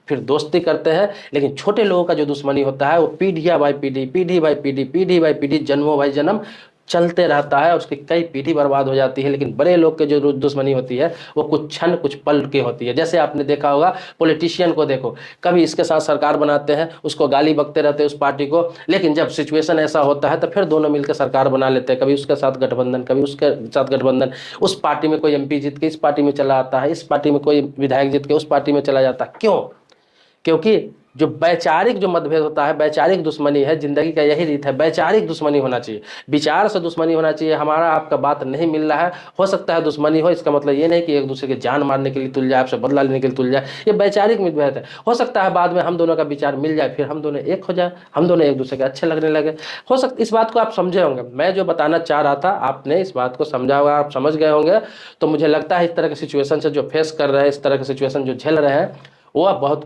फिर दोस्ती करते हैं। लेकिन छोटे लोगों का जो दुश्मनी होता है वो पीढ़ियाँ बाई पीढ़ी, पीढ़ी बाई पीढ़ी, पीढ़ी बाई पीढ़ी, जन्मों बाई जन्म चलते रहता है और उसकी कई पीढ़ी बर्बाद हो जाती है। लेकिन बड़े लोग के जो दुश्मनी होती है वो कुछ क्षण कुछ पल की होती है। जैसे आपने देखा होगा, पॉलिटिशियन को देखो, कभी इसके साथ सरकार बनाते हैं, उसको गाली बकते रहते हैं उस पार्टी को, लेकिन जब सिचुएशन ऐसा होता है तो फिर दोनों मिलकर सरकार बना लेते हैं। कभी उसके साथ गठबंधन, कभी उसके साथ गठबंधन। उस पार्टी में कोई एमपी जीत के इस पार्टी में चला आता है, इस पार्टी में कोई विधायक जीत के उस पार्टी में चला जाता है। क्यों? क्योंकि जो वैचारिक जो मतभेद होता है, वैचारिक दुश्मनी है, जिंदगी का यही रीत है, वैचारिक दुश्मनी होना चाहिए, विचार से दुश्मनी होना चाहिए। हमारा आपका बात नहीं मिल रहा है, हो सकता है दुश्मनी हो, इसका मतलब ये नहीं कि एक दूसरे की जान मारने के लिए तुल जाए, आपसे बदला लेने के लिए तुल जाए। ये वैचारिक मतभेद है। हो सकता है बाद में हम दोनों का विचार मिल जाए, फिर हम दोनों एक हो जाए, हम दोनों एक दूसरे के अच्छे लगने लगे। हो सकता, इस बात को आप समझे होंगे, मैं जो बताना चाह रहा था आपने इस बात को समझा होगा, आप समझ गए होंगे। तो मुझे लगता है इस तरह की सिचुएशन से जो फेस कर रहे हैं, इस तरह की सिचुएशन जो झेल रहे हैं, वो बहुत